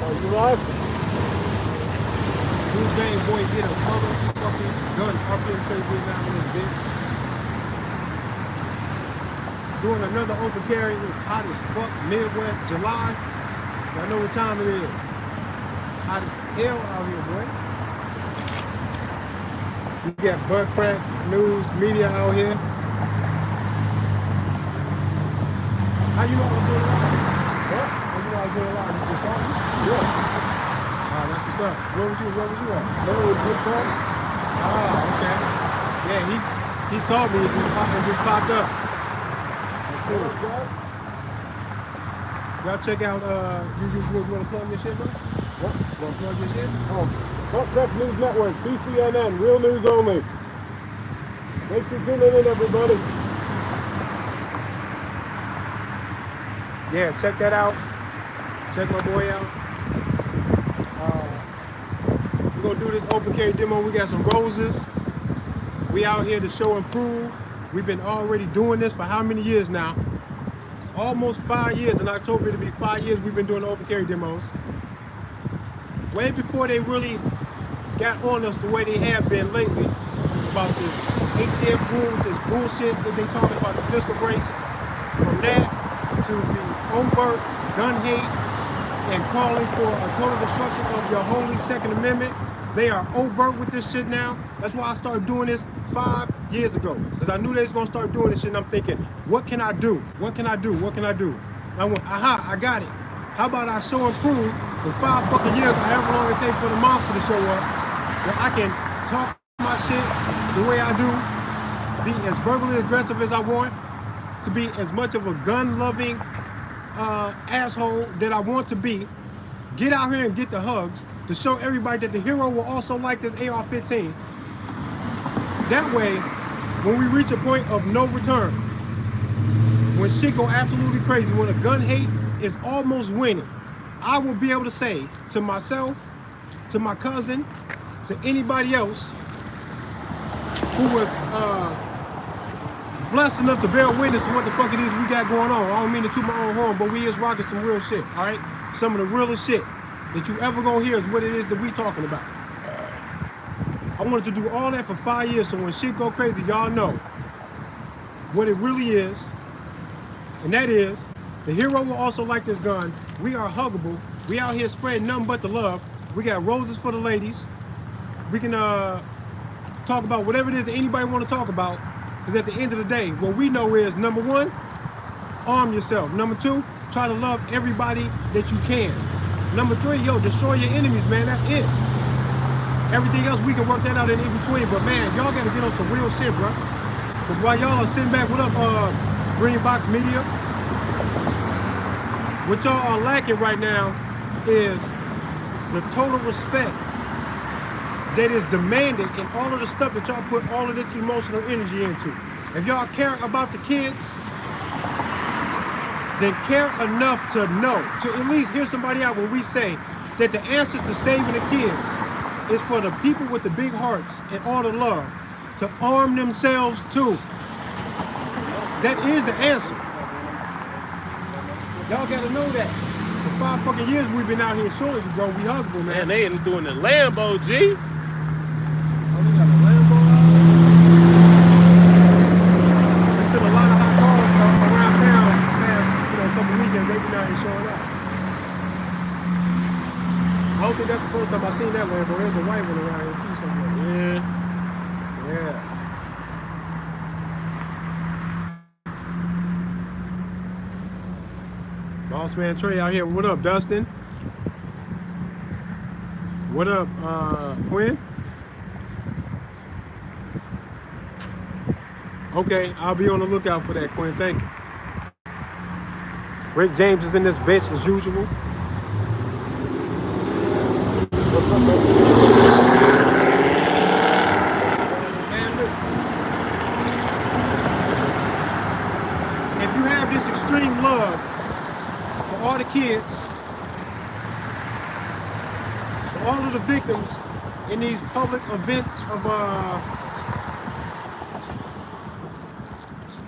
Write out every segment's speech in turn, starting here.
You live? Who's game boy get a motherfucking gun up in Trade Vietnam in this bitch. Doing another open carry. It's hot as fuck. Midwest, July. Y'all know what time it is. Hot as hell out here, boy. You got butt crack news media out here. How you know I was doing live? What? How you know I was doing live? You just saw me? Yeah. That's what's up. Where was you at? No, it's good fun. Okay. Yeah, he saw me and just popped up. That's cool. Y'all check out you wanna plug this shit, bro? What? Wanna plug this shit? Buck Crack News Network, BCNN, real news only. Thanks for tuning in, everybody. Yeah, check that out. Check my boy out. We're gonna do this open carry demo. We got some roses. We out here to show and prove. We've been already doing this for how many years now? Almost 5 years. In October it'll be 5 years we've been doing open carry demos. Way before they really got on us the way they have been lately about this ATF rules, this bullshit that they talking about, the pistol brace. From that to the overt gun hate and calling for a total destruction of your holy Second Amendment. They are overt with this shit now. That's why I started doing this 5 years ago. Because I knew they was gonna start doing this shit and I'm thinking, what can I do? What can I do? What can I do? And I went, aha, I got it. How about I show and prove for 5 fucking years, however long it takes for the monster to show up, that I can talk my shit the way I do, be as verbally aggressive as I want, to be as much of a gun-loving asshole that I want to be, get out here and get the hugs, to show everybody that the hero will also like this AR-15. That way, when we reach a point of no return, when shit go absolutely crazy, when a gun hate is almost winning, I will be able to say to myself, to my cousin, to anybody else who was blessed enough to bear witness to what the fuck it is we got going on. I don't mean to toot my own horn, but we is rocking some real shit, all right? Some of the realest shit that you ever gonna hear is what it is that we talking about. I wanted to do all that for 5 years, so when shit go crazy, y'all know what it really is, and that is, the hero will also like this gun. We are huggable. We out here spreading nothing but the love. We got roses for the ladies. We can talk about whatever it is that anybody want to talk about, because at the end of the day, what we know is, number one, arm yourself. Number two, try to love everybody that you can. Number three, yo, destroy your enemies, man. That's it. Everything else, we can work that out in between. But man, y'all gotta get on some real shit, bro. Because while y'all are sitting back, what up, Green Box Media? What y'all are lacking right now is the total respect that is demanded in all of the stuff that y'all put all of this emotional energy into. If y'all care about the kids, then care enough to know, to at least hear somebody out when we say that the answer to saving the kids is for the people with the big hearts and all the love to arm themselves too. That is the answer. Y'all gotta know that. For 5 fucking years we've been out here showing you, bro. We huggable, man. Man, they ain't doing the Lambo, G. Oh, they got a Lambo out there. There's been a lot of hot cars around town past, a couple weekends. They been out here showing up. I don't think that's the first time I seen that Lambo. There's a white one around here too somewhere. Yeah. Boss Man Trey out here. What up, Dustin? What up, Quinn? Okay, I'll be on the lookout for that, Quinn. Thank you. Rick James is in this bitch as usual. Man, listen. If you have this extreme love for all the kids, for all of the victims in these public events of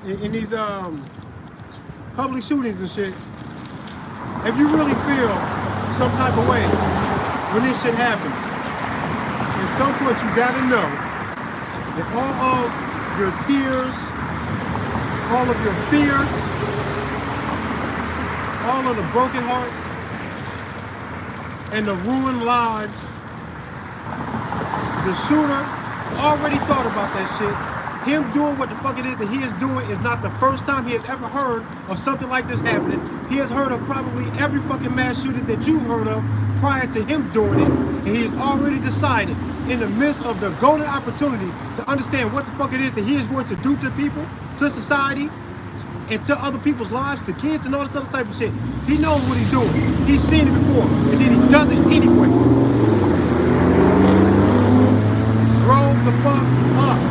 in these public shootings and shit, if you really feel some type of way when this shit happens. At some point, you gotta know that all of your tears, all of your fear, all of the broken hearts, and the ruined lives, the shooter already thought about that shit. Him doing what the fuck it is that he is doing is not the first time he has ever heard of something like this happening. He has heard of probably every fucking mass shooting that you've heard of prior to him doing it. And he has already decided in the midst of the golden opportunity to understand what the fuck it is that he is going to do to people, to society, and to other people's lives, to kids and all this other type of shit. He knows what he's doing. He's seen it before, and then he does it anyway. Grow the fuck up.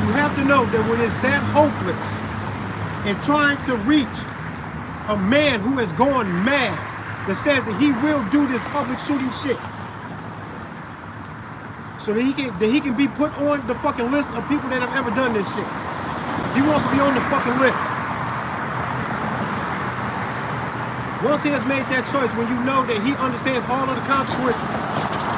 You have to know that when it's that hopeless and trying to reach a man who has gone mad that says that he will do this public shooting shit so that he can be put on the fucking list of people that have ever done this shit. He wants to be on the fucking list. Once he has made that choice, when you know that he understands all of the consequences,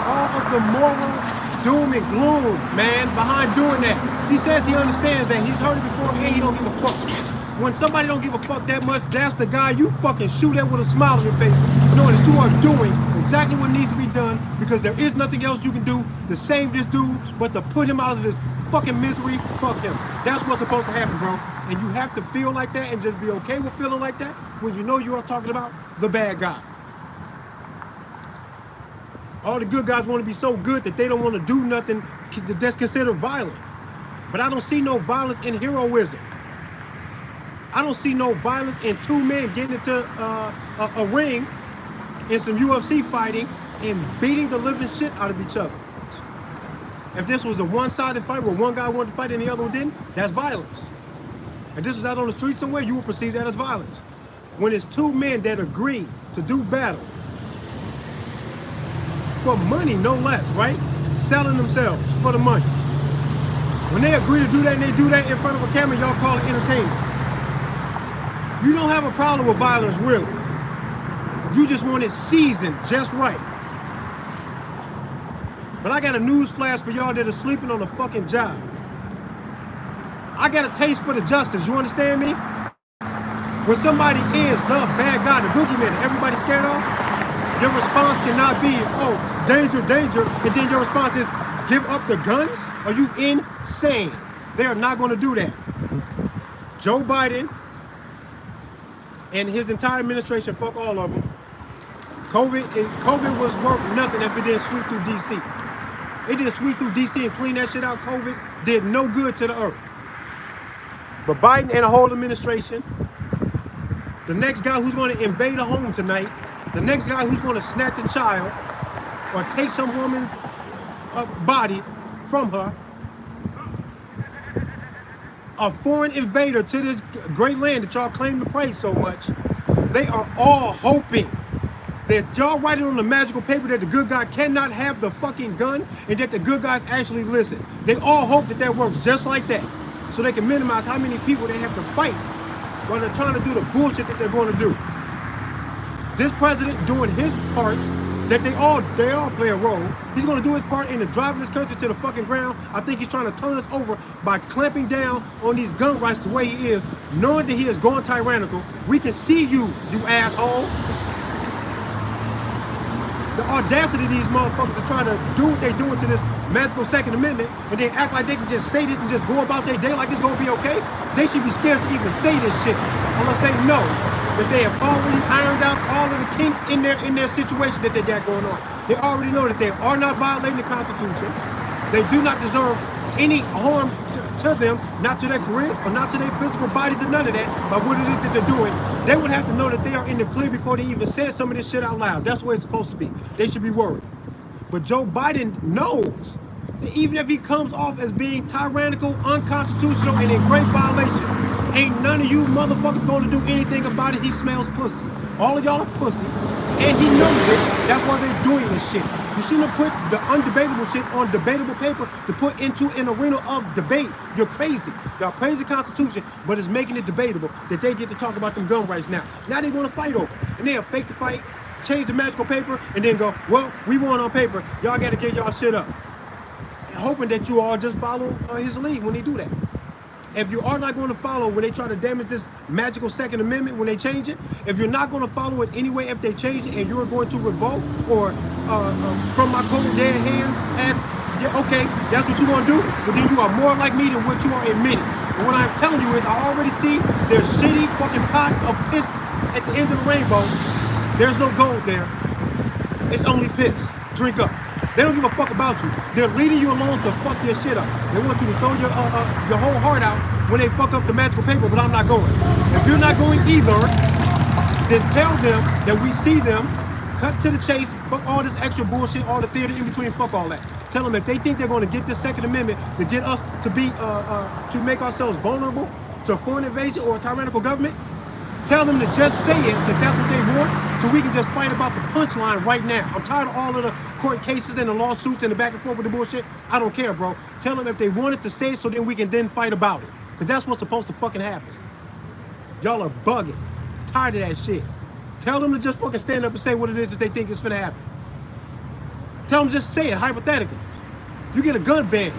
all of the moral doom and gloom, man, behind doing that. He says he understands that. He's heard it before and he don't give a fuck. When somebody don't give a fuck that much, that's the guy you fucking shoot at with a smile on your face, knowing that you are doing exactly what needs to be done because there is nothing else you can do to save this dude but to put him out of his fucking misery. Fuck him. That's what's supposed to happen, bro. And you have to feel like that and just be okay with feeling like that when you know you are talking about the bad guy. All the good guys want to be so good that they don't want to do nothing that's considered violent. But I don't see no violence in heroism. I don't see no violence in two men getting into a ring in some UFC fighting and beating the living shit out of each other. If this was a one-sided fight where one guy wanted to fight and the other one didn't, that's violence. If this was out on the street somewhere, you would perceive that as violence. When it's two men that agree to do battle for money, no less, right? Selling themselves for the money. When they agree to do that and they do that in front of a camera, y'all call it entertainment. You don't have a problem with violence, really. You just want it seasoned just right. But I got a news flash for y'all that are sleeping on the fucking job. I got a taste for the justice, you understand me? When somebody is the bad guy, the boogeyman that everybody's scared of, your response cannot be, oh, danger, danger, and then your response is, give up the guns? Are you insane? They are not going to do that. Joe Biden and his entire administration, fuck all of them. COVID was worth nothing if it didn't sweep through DC. It didn't sweep through DC and clean that shit out. COVID did no good to the earth. But Biden and the whole administration, the next guy who's going to invade a home tonight, the next guy who's going to snatch a child or take some woman's body from her, a foreign invader to this great land that y'all claim to praise so much, they are all hoping that y'all write it on the magical paper that the good guy cannot have the fucking gun and that the good guys actually listen. They all hope that that works just like that so they can minimize how many people they have to fight while they're trying to do the bullshit that they're going to do. This president doing his part, that they all play a role. He's going to do his part in driving this country to the fucking ground. I think he's trying to turn us over by clamping down on these gun rights the way he is, knowing that he is going tyrannical. We can see you, you asshole. The audacity of these motherfuckers to try to do what they're doing to this magical Second Amendment and they act like they can just say this and just go about their day like it's going to be okay. They should be scared to even say this shit unless they know that they have already ironed out all of the kinks in their situation that they got going on. They already know that they are not violating the Constitution. They do not deserve any harm to them, not to their career or not to their physical bodies or none of that, by what it is that they're doing. They would have to know that they are in the clear before they even said some of this shit out loud. That's the way it's supposed to be. They should be worried. But Joe Biden knows that even if he comes off as being tyrannical, unconstitutional, and in great violation, ain't none of you motherfuckers gonna do anything about it. He smells pussy. All of y'all are pussy. And he knows it. That's why they're doing this shit. You shouldn't have put the undebatable shit on debatable paper to put into an arena of debate. You're crazy. Y'all praise the Constitution, but it's making it debatable that they get to talk about them gun rights now. Now they want to fight over it. and they'll fake the fight, change the magical paper, and then go, well, we won on paper. Y'all got to get y'all shit up. And hoping that you all just follow his lead when they do that. If you are not going to follow when they try to damage this magical Second Amendment, when they change it, if you're not going to follow it anyway, if they change it and you're going to revolt or from my cold dead hands, yeah, okay, that's what you want to do, but then you are more like me than what you are admitting. And what I'm telling you is I already see their shitty fucking pot of piss at the end of the rainbow. There's no gold there. It's only piss. Drink up. They don't give a fuck about you. They're leading you along to fuck your shit up. They want you to throw your whole heart out when they fuck up the magical paper, but I'm not going. If you're not going either, then tell them that we see them, cut to the chase, fuck all this extra bullshit, all the theater in between, fuck all that. Tell them if they think they're going to get this Second Amendment to get us to be, to make ourselves vulnerable to a foreign invasion or a tyrannical government, tell them to just say it, that that's what they want, so we can just fight about the punchline right now. I'm tired of all of the court cases and the lawsuits and the back and forth with the bullshit. I don't care, bro. Tell them if they wanted to say it so then we can then fight about it. Because that's what's supposed to fucking happen. Y'all are bugging. Tired of that shit. Tell them to just fucking stand up and say what it is that they think is finna happen. Tell them just say it, hypothetically. You get a gun ban.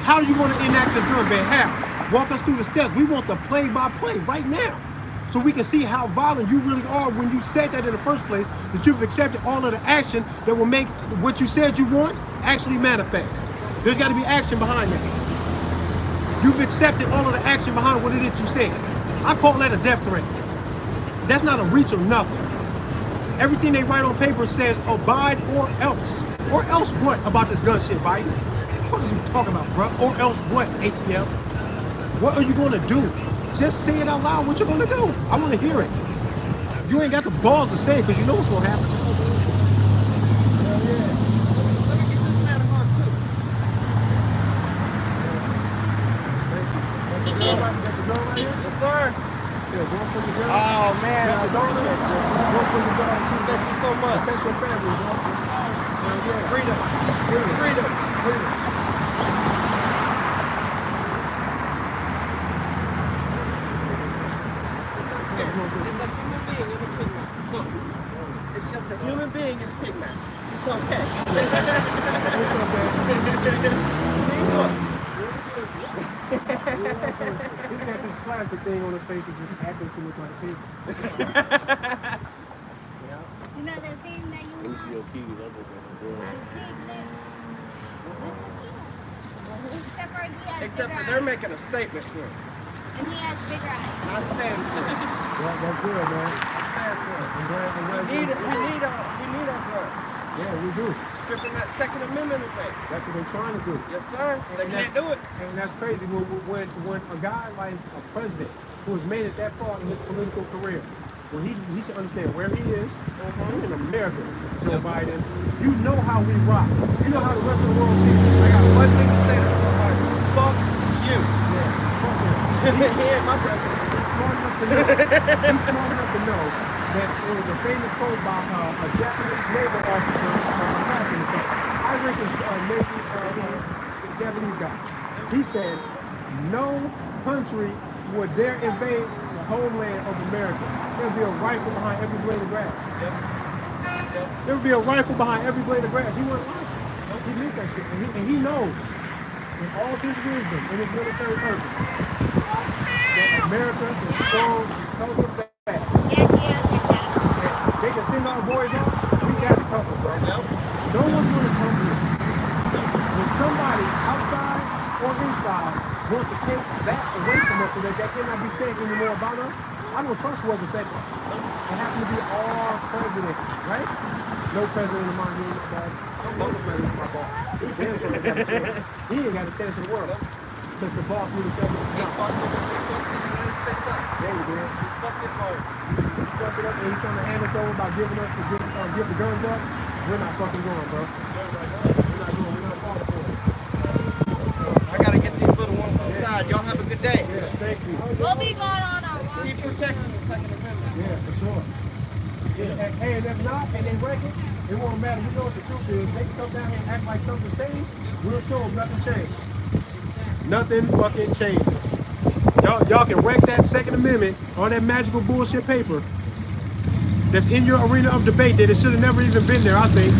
How do you want to enact this gun ban? How? Walk us through the steps. We want the play-by-play right now. So we can see how violent you really are when you said that in the first place, that you've accepted all of the action that will make what you said you want actually manifest. There's got to be action behind that. You've accepted all of the action behind what it is you said. I call that a death threat. That's not a reach or nothing. Everything they write on paper says abide or else. Or else what about this gun shit, Biden? What the fuck is you talking about, bro? Or else what, ATF? What are you going to do? Just say it out loud what you're going to do. I want to hear it. You ain't got the balls to say it because you know what's going to happen. Oh man, thank you so much. Thank your family, bro. Freedom. Freedom. It's a human being in a pig mask. Look, it's just a human being in a pig mask. It's okay. See, look. He's got this plastic thing on his face that just happens to look like a pig. You know the thing that you want? Your keys, I Take this. Except for he has Except bigger that they're eyes. making a statement here. And he has bigger eyes. I stand for it. That's good, man. Stand for it. I'm glad We need our guns. Yeah, we do. Stripping that Second Amendment away. That's what they're trying to do. Yes, sir. They can't do it. And that's crazy when a guy like a president who has made it that far in his political career, when he should understand where he is. We're in America, Joe Biden. You know how we rock. You know how the rest of the world feels. I got one thing to say to somebody. Fuck you. Yeah, fuck him. He ain't my president. He's smart enough to know. He's smart enough to know that there was a famous quote by a Japanese naval officer, I reckon Japanese guy. He said, no country would dare invade the homeland of America. There'll be a rifle behind every blade of grass. There would be a rifle behind every blade of grass. He wouldn't like it. He meant that shit. And he knows, in all his wisdom, in his military purpose, that America is strong, tough, bad. They can send our boys out. We got to cover, bro. No one's going to come here. When somebody outside or inside wants to take that away from us so that cannot be said anymore about us, I don't trust whoever said that. It happened to be our president, right? No president of mine, guys. No president of my boss. He ain't got a chance in the world. Because the boss really said it. Yeah, he did. He fucked it hard. He fucked it up and he's trying to hand us over by giving us give the guns up. We're not fucking going, bro. We're not going. We're not falling for it. I gotta get these little ones inside. Y'all have a good day. Yeah, thank you. We'll be going on our walk. Keep protecting the Second Amendment. Yeah, for sure. Yeah, and if not, and they wreck it, it won't matter. We know what the truth is. They can come down here and act like something changed. We'll show them nothing changed. Nothing fucking changes. Y'all can wreck that Second Amendment on that magical bullshit paper. that's in your arena of debate that it should have never even been there, I think.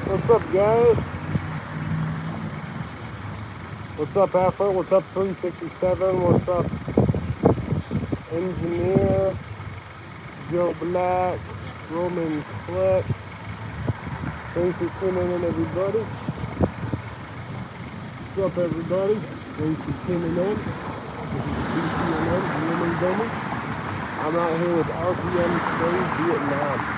What's up, guys? What's up, Effort? What's up, 367? What's up, Engineer? Joe Black, Roman Flex. Thanks for tuning in, everybody. What's up, everybody? Thanks for tuning in. This is BCNN, Human Dummy. I'm out here with RPM Today Vietnam.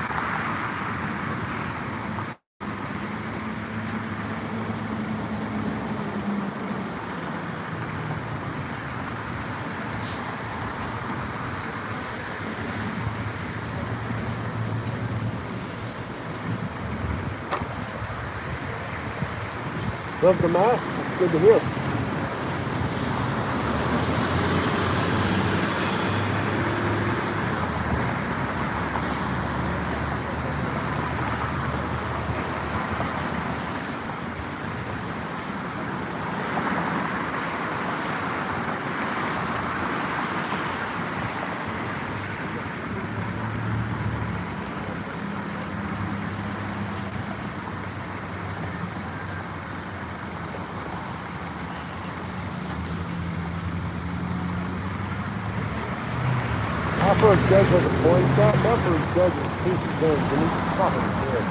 Love the map. It's good to hear. For a judge with a point shot, not for a judge with a piece of guns, and he's fucking good.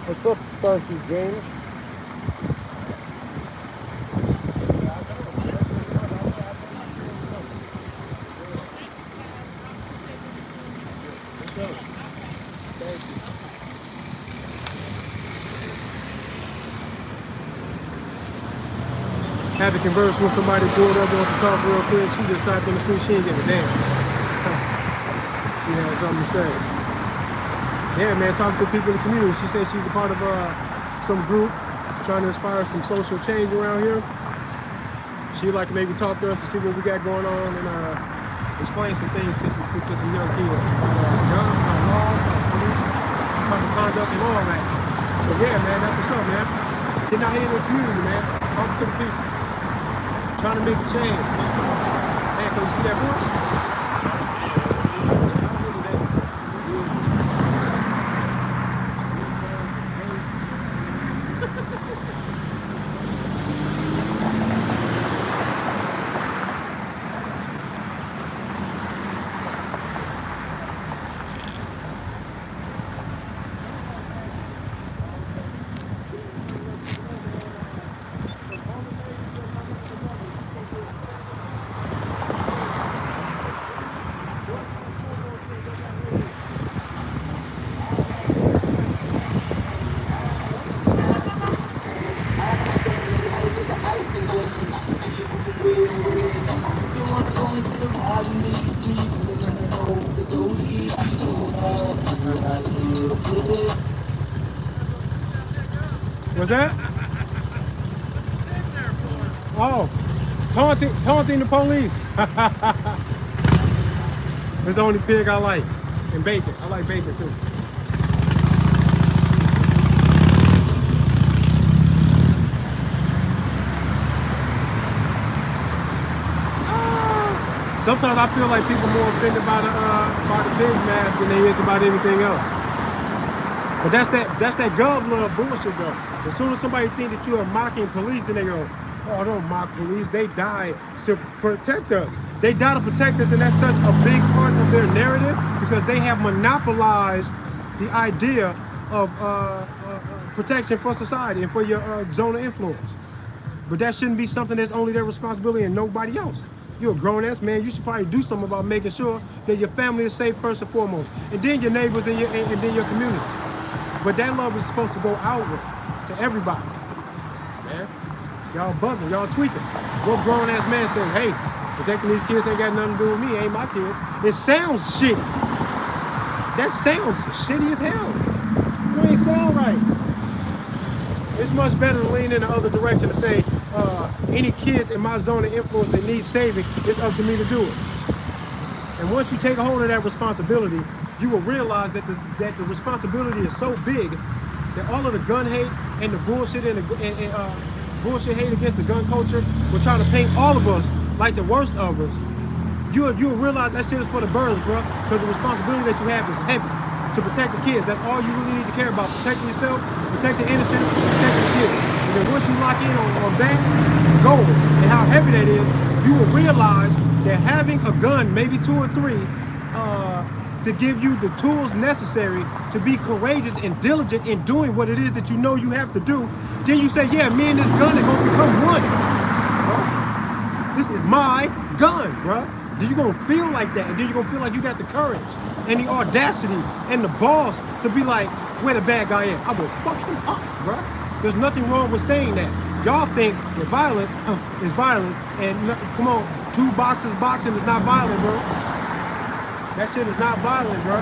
What's up, Starsky James? Had to converse with somebody, pulled up off the top real quick. She just stopped in the street. She ain't give a damn. She had something to say. Yeah, man, talking to people in the community. She said she's a part of some group trying to inspire some social change around here. She'd like to maybe talk to us to see what we got going on and explain some things to some young kids. Guns, laws, police, public conduct, and all that. So yeah, man, that's what's up, man. Getting out here in the community, man. Talking to the people. Trying to make a change. Man, can you see that bush? What's that? Oh, taunting the police. It's the only pig I like. And bacon. I like bacon too. Sometimes I feel like people are more offended by the pig mask than they is about anything else. But that's that gov love bullshit though. As soon as somebody think that you are mocking police, then they go, oh, don't mock police. They die to protect us. They die to protect us, and that's such a big part of their narrative because they have monopolized the idea of protection for society and for your zone of influence. But that shouldn't be something that's only their responsibility and nobody else. You're a grown-ass man. You should probably do something about making sure that your family is safe first and foremost, and then your neighbors and then your community. But that love is supposed to go outward to everybody. Man, y'all bugging, y'all tweaking. What grown-ass man says, hey, protecting these kids ain't got nothing to do with me, ain't my kids. It sounds shitty. That sounds shitty as hell. You ain't sound right. It's much better to lean in the other direction and say, any kids in my zone of influence that need saving, it's up to me to do it. And once you take a hold of that responsibility, you will realize that the responsibility is so big that all of the gun hate and the bullshit and bullshit hate against the gun culture will try to paint all of us like the worst of us. You'll realize that shit is for the birds, bro, because the responsibility that you have is heavy to protect the kids. That's all you really need to care about. Protecting yourself, protect the innocent, protect the kids. And then once you lock in on that goal and how heavy that is, you will realize that having a gun, maybe 2 or 3, to give you the tools necessary to be courageous and diligent in doing what it is that you know you have to do, then you say, yeah, me and this gun are gonna become one. Bro. This is my gun, bro. Then you're gonna feel like that, and then you're gonna feel like you got the courage and the audacity and the balls to be like, where the bad guy is. I will fuck him up, bro. There's nothing wrong with saying that. Y'all think that violence is violence, and come on, 2 boxes boxing is not violent, bro. That shit is not violent, bro.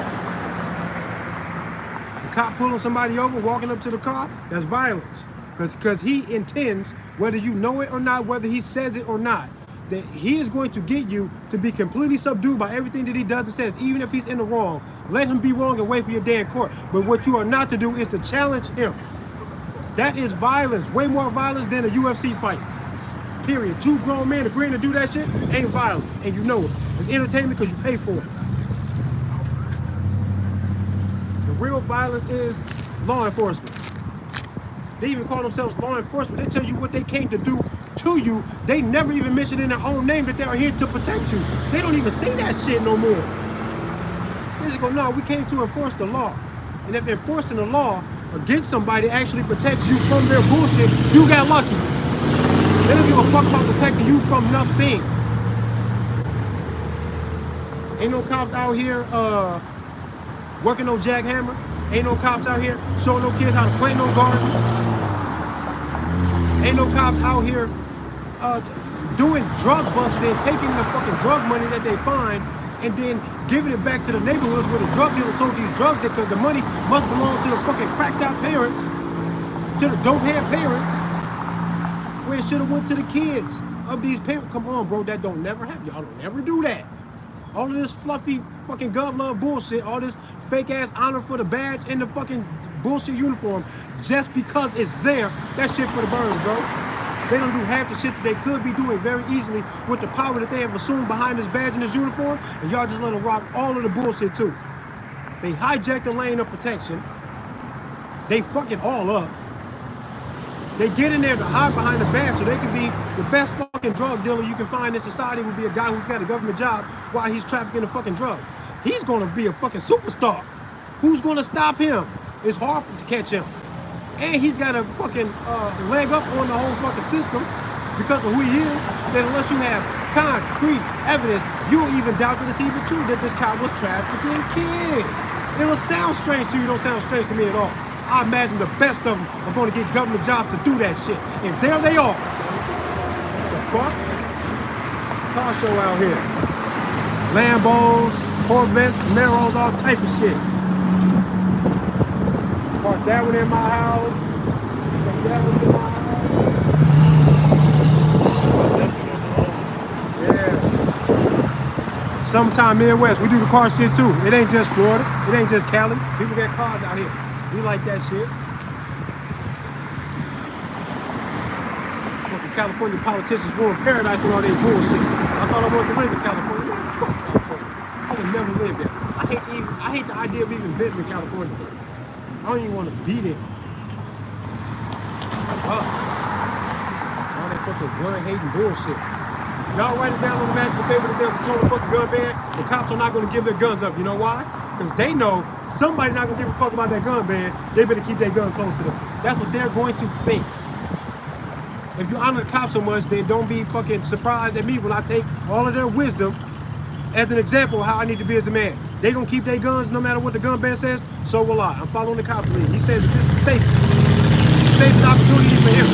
The cop pulling somebody over, walking up to the car, that's violence. Because he intends, whether you know it or not, whether he says it or not, that he is going to get you to be completely subdued by everything that he does and says, even if he's in the wrong. Let him be wrong and wait for your day in court. But what you are not to do is to challenge him. That is violence, way more violence than a UFC fight. Period. 2 grown men agreeing to do that shit ain't violent, and you know it. It's entertainment because you pay for it. The real violence is law enforcement. They even call themselves law enforcement. They tell you what they came to do to you. They never even mention in their own name that they are here to protect you. They don't even say that shit no more. They just go, no, we came to enforce the law. And if enforcing the law against somebody actually protects you from their bullshit, you got lucky. They don't give a fuck about protecting you from nothing. Ain't no cops out here working no jackhammer. Ain't no cops out here showing no kids how to plant no garden. Ain't no cops out here doing drug busting and taking the fucking drug money that they find and then giving it back to the neighborhoods where the drug dealers sold these drugs because the money must belong to the fucking cracked out parents, to the dope head parents, where it should have went to the kids of these parents. Come on, bro, that don't never happen. Y'all don't ever do that. All of this fluffy fucking gov love bullshit, all this fake ass honor for the badge and the fucking bullshit uniform, just because it's there, that shit for the birds, bro. They don't do half the shit that they could be doing very easily with the power that they have assumed behind this badge and this uniform, and y'all just let them rock all of the bullshit too. They hijack the lane of protection. They fuck it all up. They get in there to hide behind the badge so they can be the best fucking drug dealer you can find in society. Would be a guy who's got a government job while he's trafficking the fucking drugs. He's gonna be a fucking superstar. Who's gonna stop him? It's hard to catch him. And he's got a fucking leg up on the whole fucking system because of who he is. That unless you have concrete evidence, you'll even doubt that it's even true that this guy was trafficking kids. It'll sound strange to you. It don't sound strange to me at all. I imagine the best of them are going to get government jobs to do that shit. And there they are. What the fuck? Car show out here. Lambos, Corvettes, Camaros, all type of shit. that one in my house. That one in my house. Yeah. Sometime Midwest, we do the car shit too. It ain't just Florida. It ain't just Cali. People got cars out here. We like that shit. Fucking California politicians ruin paradise with all their bullshit. I thought I wanted to live in California. Man, fuck California. I would never live there. I hate the idea of even visiting California. I don't even want to be there. All that fucking gun hating bullshit. Y'all write it down on the magical paper that there's a total fucking gun ban. The cops are not going to give their guns up. You know why? Because they know somebody's not going to give a fuck about that gun ban. They better keep their gun close to them. That's what they're going to think. If you honor the cops so much, then don't be fucking surprised at me when I take all of their wisdom as an example of how I need to be as a man. They gonna keep their guns no matter what the gun ban says, so will I. I'm following the cops lead. He says this is safe. Safest opportunity for him.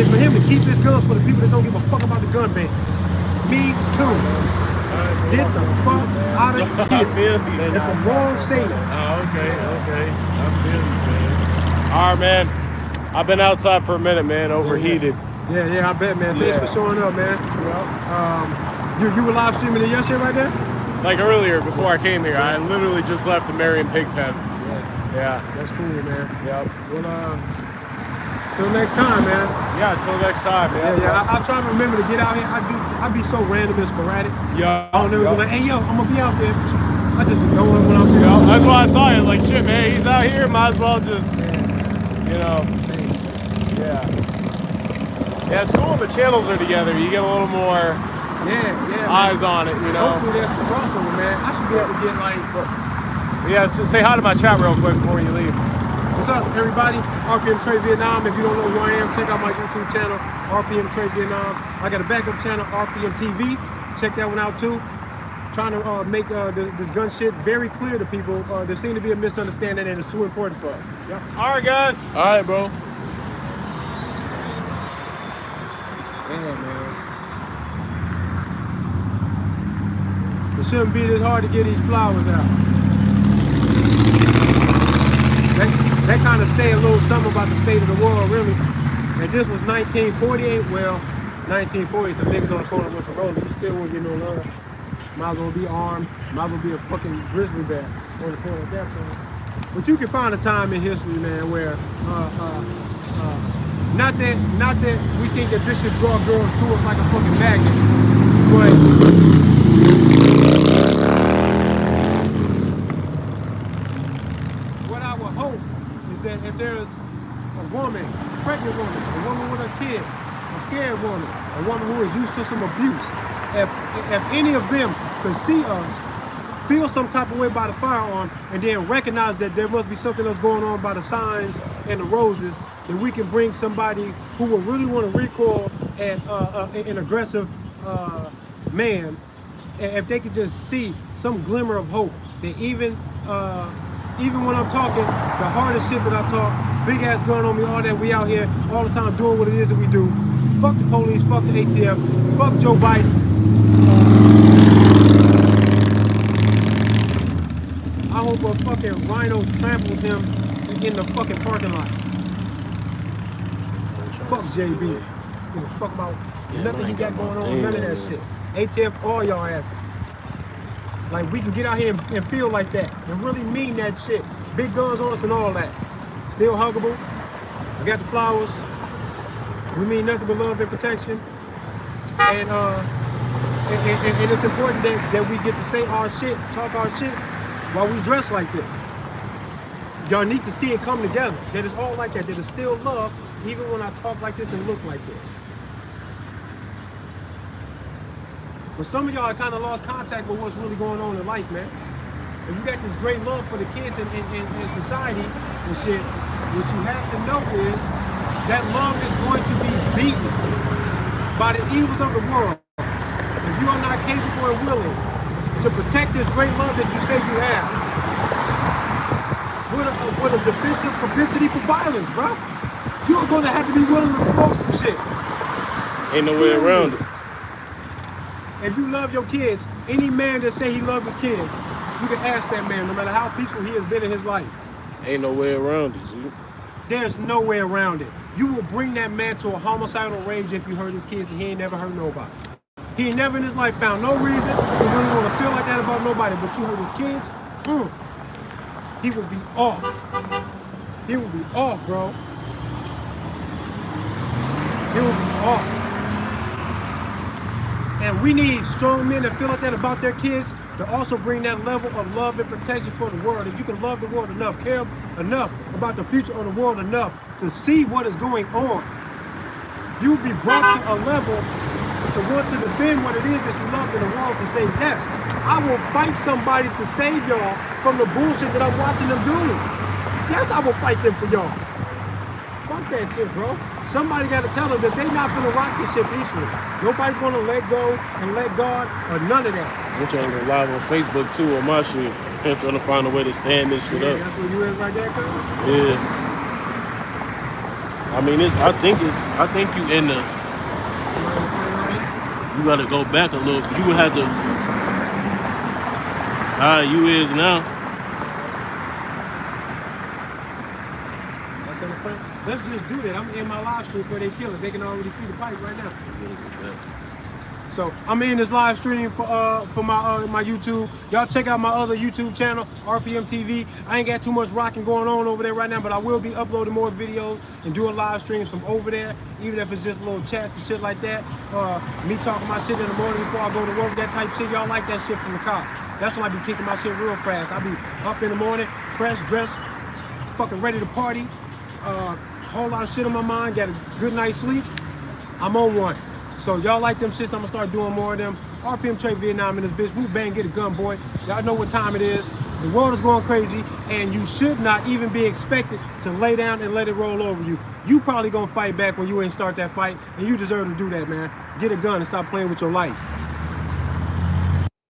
It's for him to keep his guns for the people that don't give a fuck about the gun ban. Me too. Get the fuck out of I here. feel you. If I'm wrong, say it. Oh, okay. I feel you, man. All right, man. I've been outside for a minute, man. Overheated. Yeah, I bet, man. Thanks for showing up, man. You were live streaming it yesterday right there? Like earlier, before I came here, I literally just left the Marion Pig Pen. Yeah. That's cool, man. Yep. Well, till next time, man. Yeah, until next time, man. Yeah. I try to remember to get out here. I be so random and sporadic. Yeah. I don't ever be like, hey, yo, I'm gonna be out there. I just be going when I'm there. Yeah, that's why I saw it. Like, shit, man, he's out here. Might as well just, you know. Yeah. Yeah, it's cool when the channels are together. You get a little more eyes on it, you know. Hopefully that's the crossover, man. I should be able to get like. Yeah, so say hi to my chat real quick before you leave. What's up, everybody? RPM Trade Vietnam. If you don't know who I am, check out my YouTube channel, RPM Trade Vietnam. I got a backup channel, RPM TV. Check that one out too. Trying to make this gun shit very clear to people. There seems to be a misunderstanding, and it's too important for us. Yeah. All right, guys. All right, bro. Yeah, man. It shouldn't be this hard to get these flowers out. That kind of say a little something about the state of the world, really. And this was 1948. Well, 1940, some niggas on the corner with some roses. You still won't get no love. Might as well be armed. Might as well be a fucking grizzly bear on the corner at that point. But you can find a time in history, man, where not that we think that this should draw girls to us like a fucking magnet, but what I would hope is that if there's a woman, a pregnant woman, a woman with a kid, a scared woman, a woman who is used to some abuse, if any of them could see us, feel some type of way by the firearm, and then recognize that there must be something else going on by the signs and the roses, then we can bring somebody who will really want to recoil at an aggressive man. And if they could just see some glimmer of hope, that even when I'm talking the hardest shit that I talk, big ass gun on me, all that, we out here all the time doing what it is that we do. Fuck the police, fuck the ATF, fuck Joe Biden. I hope a fucking rhino tramples him in the fucking parking lot. Fuck JB. Give a fuck about nothing he got going on, none of that shit. ATF, all y'all asses. Like, we can get out here and feel like that and really mean that shit. Big guns on us and all that. Still huggable. We got the flowers. We mean nothing but love and protection. And it's important that we get to say our shit, talk our shit while we dress like this. Y'all need to see it come together. That it's all like that. That it's still love even when I talk like this and look like this. But some of y'all kind of lost contact with what's really going on in life, man. If you got this great love for the kids in society and shit, what you have to know is that love is going to be beaten by the evils of the world. If you are not capable and willing to protect this great love that you say you have, with a defensive propensity for violence, bro, you're going to have to be willing to smoke some shit. Ain't no way around it. If you love your kids, any man that say he loves his kids, you can ask that man, no matter how peaceful he has been in his life, Ain't no way around it, G. There's no way around it. You will bring that man to a homicidal rage if you hurt his kids and he ain't never hurt nobody. He ain't never in his life found no reason to really want to feel like that about nobody, but you hurt his kids, he will be off. He will be off, bro. He will be off. And we need strong men that feel like that about their kids to also bring that level of love and protection for the world. If you can love the world enough, care enough about the future of the world enough to see what is going on, you will be brought to a level to want to defend what it is that you love in the world to say, yes, I will fight somebody to save y'all from the bullshit that I'm watching them do. Yes, I will fight them for y'all. Fuck that shit, bro. Somebody got to tell them that they not gonna rock this shit peacefully. Nobody's gonna let go and let God or none of that. I'm trying to go live on Facebook too on my shit. I'm trying to find a way to stand this shit up. That's what you is right there, cuz? Yeah. I mean, I think you in the. You gotta go back a little. You would have to. You is now. That's in the front. Let's just do that. I'm in my live stream before they kill it. They can already see the pipe right now. So I'm in this live stream for my YouTube. Y'all check out my other YouTube channel, RPM TV. I ain't got too much rocking going on over there right now, but I will be uploading more videos and doing live streams from over there, even if it's just little chats and shit like that. Me talking my shit in the morning before I go to work, that type of shit. Y'all like that shit from the car. That's when I be kicking my shit real fast. I be up in the morning, fresh, dressed, fucking ready to party. Whole lot of shit on my mind, got a good night's sleep. I'm on one. So y'all like them shits, I'm gonna start doing more of them. RPM Trade Vietnam in this bitch. Wu Bang, get a gun, boy. Y'all know what time it is. The world is going crazy, and you should not even be expected to lay down and let it roll over you. You probably gonna fight back when you ain't start that fight, and you deserve to do that, man. Get a gun and stop playing with your life.